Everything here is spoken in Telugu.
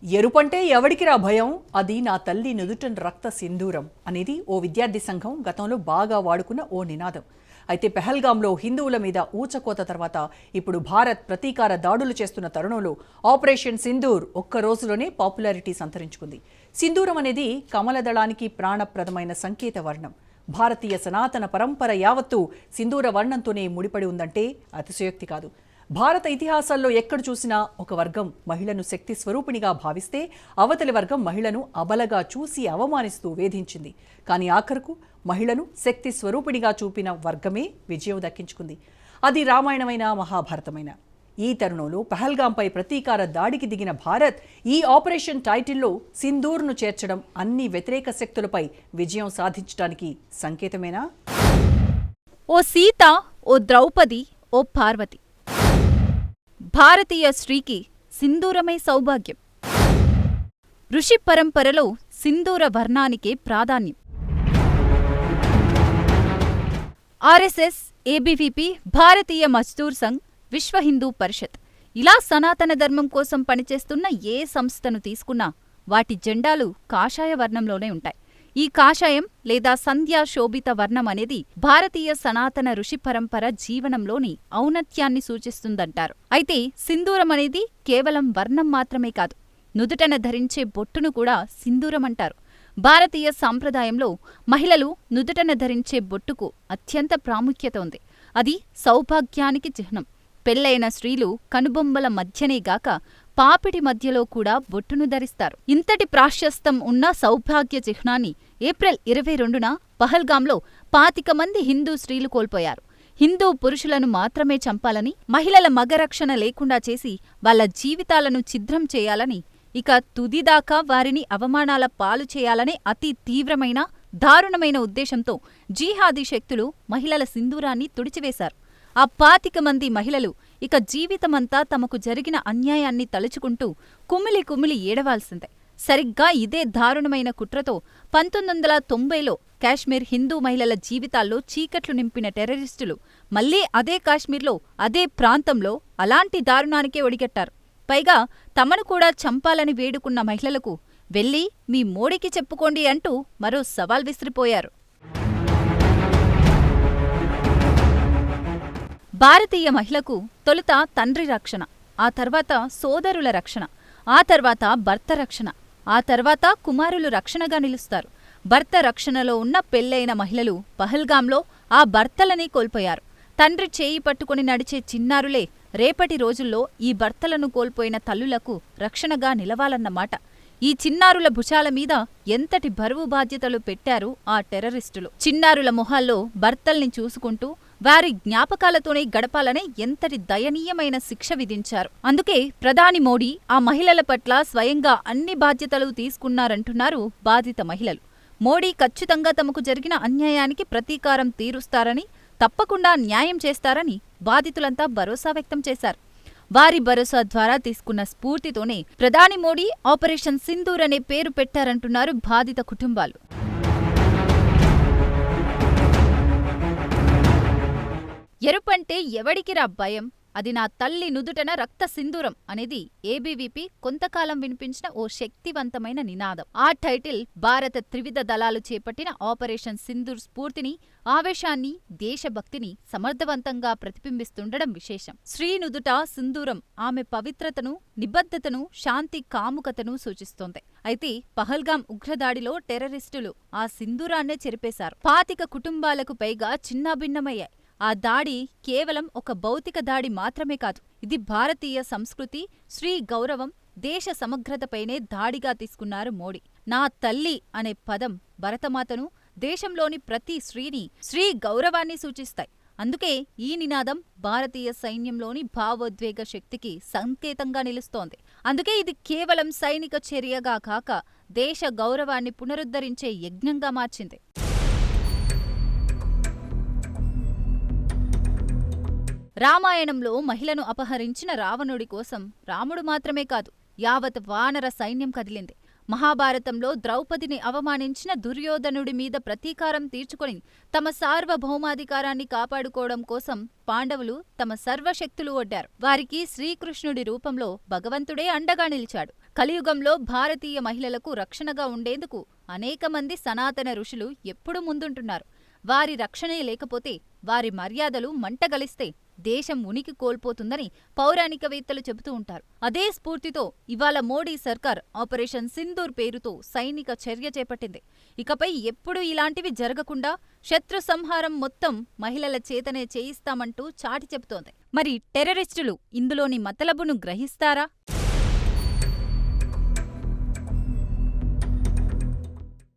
ఎరుపంటే ఎవడికిరా భయం, అది నా తల్లి నుదుటన్ రక్త సింధూరం అనేది ఓ విద్యార్థి సంఘం గతంలో బాగా వాడుకున్న ఓ నినాదం. అయితే పెహల్గాంలో హిందువుల మీద ఊచకోత తర్వాత ఇప్పుడు భారత్ ప్రతీకార దాడులు చేస్తున్న తరుణంలో ఆపరేషన్ సింధూర్ ఒక్క రోజులోనే పాపులారిటీ సంతరించుకుంది. సింధూరం అనేది కమలదళానికి ప్రాణప్రదమైన సంకేత వర్ణం. భారతీయ సనాతన పరంపర యావత్తూ సింధూర వర్ణంతోనే ముడిపడి ఉందంటే అతిశయోక్తి కాదు. భారత ఇతిహాసాల్లో ఎక్కడ చూసినా ఒక వర్గం మహిళను శక్తి స్వరూపిణిగా భావిస్తే అవతలి వర్గం మహిళను అబలగా చూసి అవమానిస్తూ వేధించింది. కానీ ఆఖరుకు మహిళను శక్తి స్వరూపిణిగా చూపిన వర్గమే విజయం దక్కించుకుంది. అది రామాయణమైన మహాభారతమైన. ఈ తరుణంలో పహల్గాంపై ప్రతీకార దాడికి దిగిన భారత్ ఈ ఆపరేషన్ టైటిల్లో సింధూర్ను చేర్చడం అన్ని వ్యతిరేక శక్తులపై విజయం సాధించడానికి సంకేతమేనా? ఓ సీత, ఓ ద్రౌపది, ఓ పార్వతి. భారతీయ స్త్రీకి సింధూరమే సౌభాగ్యం. ఋషి పరంపరలో సింధూర వర్ణానికే ప్రాధాన్యం. ఆర్ఎస్ఎస్, ఏబీవీపీ, భారతీయ మజ్దూర్ సంఘ్, విశ్వ హిందూ పరిషత్ ఇలా సనాతన ధర్మం కోసం పనిచేస్తున్న ఏ సంస్థను తీసుకున్నా వాటి జెండాలు కాషాయ వర్ణంలోనే ఉంటాయి. ఈ కాషాయం లేదా సంధ్యా శోభిత వర్ణం అనేది భారతీయ సనాతన ఋషి పరంపర జీవనంలోని ఔన్నత్యాన్ని సూచిస్తుందంటారు. అయితే సింధూరం అనేది కేవలం వర్ణం మాత్రమే కాదు, నుదుటన ధరించే బొట్టును కూడా సింధూరమంటారు. భారతీయ సాంప్రదాయంలో మహిళలు నుదుటన ధరించే బొట్టుకు అత్యంత ప్రాముఖ్యత ఉంది. అది సౌభాగ్యానికి చిహ్నం. పెళ్లైన స్త్రీలు కనుబొమ్మల మధ్యనేగాక పాపిడి మధ్యలో కూడా బొట్టును ధరిస్తారు. ఇంతటి ప్రాశస్తం ఉన్న సౌభాగ్య చిహ్నాన్ని ఏప్రిల్ 22న పహల్గాంలో 25 మంది హిందూ స్త్రీలు కోల్పోయారు. హిందూ పురుషులను మాత్రమే చంపాలని, మహిళల మగరక్షణ లేకుండా చేసి వాళ్ల జీవితాలను ఛిద్రం చేయాలని, ఇక తుదిదాకా వారిని అవమానాల పాలు చేయాలనే అతి తీవ్రమైన, దారుణమైన ఉద్దేశంతో జీహాదీ శక్తులు మహిళల సింధూరాన్ని తుడిచివేశారు. ఆ 25 మంది మహిళలు ఇక జీవితమంతా తమకు జరిగిన అన్యాయాన్ని తలుచుకుంటూ కుమిలి కుమిలి ఏడవాల్సిందే. సరిగ్గా ఇదే దారుణమైన కుట్రతో 1990లో కాశ్మీర్ హిందూ మహిళల జీవితాల్లో చీకట్లు నింపిన టెర్రరిస్టులు మళ్లీ అదే కాశ్మీర్లో, అదే ప్రాంతంలో అలాంటి దారుణానికే ఒడిగట్టారు. పైగా తమను కూడా చంపాలని వేడుకున్న మహిళలకు వెళ్ళి మీ మోడీకి చెప్పుకోండి అంటూ మరో సవాల్ విసిరిపోయారు. భారతీయ మహిళకు తొలుత తండ్రి రక్షణ, ఆ తర్వాత సోదరుల రక్షణ, ఆ తర్వాత భర్త రక్షణ, ఆ తర్వాత కుమారులు రక్షణగా నిలుస్తారు. భర్త రక్షణలో ఉన్న పెళ్లైన మహిళలు పహల్గాంలో ఆ భర్తలని కోల్పోయారు. తండ్రి చేయి పట్టుకుని నడిచే చిన్నారులే రేపటి రోజుల్లో ఈ భర్తలను కోల్పోయిన తల్లులకు రక్షణగా నిలవాలన్నమాట. ఈ చిన్నారుల భుజాల మీద ఎంతటి బరువు బాధ్యతలు పెట్టారు ఆ టెర్రరిస్టులు. చిన్నారుల మొహాల్లో భర్తల్ని చూసుకుంటూ వారి జ్ఞాపకాలతోనే గడపాలనే ఎంతటి దయనీయమైన శిక్ష విధించారు. అందుకే ప్రధాని మోడీ ఆ మహిళల పట్ల స్వయంగా అన్ని బాధ్యతలు తీసుకున్నారంటున్నారు బాధిత మహిళలు. మోడీ ఖచ్చితంగా తమకు జరిగిన అన్యాయానికి ప్రతీకారం తీరుస్తారని, తప్పకుండా న్యాయం చేస్తారని బాధితులంతా భరోసా వ్యక్తం చేశారు. వారి భరోసా ద్వారా తీసుకున్న స్ఫూర్తితోనే ప్రధాని మోడీ ఆపరేషన్ సింధూర్ అనే పేరు పెట్టారంటున్నారు బాధిత కుటుంబాలు. ఎరుపంటే ఎవడికిరా భయం, అది నా తల్లి నుదుటన రక్త సింధూరం అనేది ఏబీవీపీ కొంతకాలం వినిపించిన ఓ శక్తివంతమైన నినాదం. ఆ టైటిల్ భారత త్రివిధ దళాలు చేపట్టిన ఆపరేషన్ సింధూర్ స్ఫూర్తిని, ఆవేశాన్ని, దేశభక్తిని సమర్థవంతంగా ప్రతిబింబిస్తుండడం విశేషం. శ్రీ నుదుట సింధూరం ఆమె పవిత్రతను, నిబద్ధతను, శాంతి కాముకతను సూచిస్తోంది. అయితే పహల్గాం ఉగ్రదాడిలో టెర్రరిస్టులు ఆ సింధూరాన్నే చెరిపేశారు. 25 కుటుంబాలకు పైగా చిన్నాభిన్నమయ్యాయి. ఆ దాడి కేవలం ఒక భౌతిక దాడి మాత్రమే కాదు, ఇది భారతీయ సంస్కృతి, స్త్రీ గౌరవం, దేశ సమగ్రతపైనే దాడిగా తీసుకున్నారు మోడీ. నా తల్లి అనే పదం భరతమాతను, దేశంలోని ప్రతి స్త్రీని, స్త్రీ గౌరవాన్ని సూచిస్తాయి. అందుకే ఈ నినాదం భారతీయ సైన్యంలోని భావోద్వేగ శక్తికి సంకేతంగా నిలుస్తోంది. అందుకే ఇది కేవలం సైనిక చర్యగా కాక దేశ గౌరవాన్ని పునరుద్ధరించే యజ్ఞంగా మార్చింది. రామాయణంలో మహిళను అపహరించిన రావణుడి కోసం రాముడు మాత్రమే కాదు, యావత్ వానర సైన్యం కదిలింది. మహాభారతంలో ద్రౌపదిని అవమానించిన దుర్యోధనుడి మీద ప్రతీకారం తీర్చుకొని తమ సార్వభౌమాధికారాన్ని కాపాడుకోవడం కోసం పాండవులు తమ సర్వశక్తులు ఒడ్డారు. వారికి శ్రీకృష్ణుడి రూపంలో భగవంతుడే అండగా నిలిచాడు. కలియుగంలో భారతీయ మహిళలకు రక్షణగా ఉండేందుకు అనేక మంది సనాతన ఋషులు ఎప్పుడూ ముందుంటున్నారు. వారి రక్షణే లేకపోతే, వారి మర్యాదలు మంటగలిస్తే దేశం ఉనికి కోల్పోతుందని పౌరాణికవేత్తలు చెబుతూ ఉంటారు. అదే స్ఫూర్తితో ఇవాళ మోడీ సర్కార్ ఆపరేషన్ సింధూర్ పేరుతో సైనిక చర్య చేపట్టింది. ఇకపై ఎప్పుడూ ఇలాంటివి జరగకుండా శత్రు సంహారం మొత్తం మహిళల చేతనే చేయిస్తామంటూ చాటి చెబుతోంది. మరి టెర్రరిస్టులు ఇందులోని మతలబును గ్రహిస్తారా?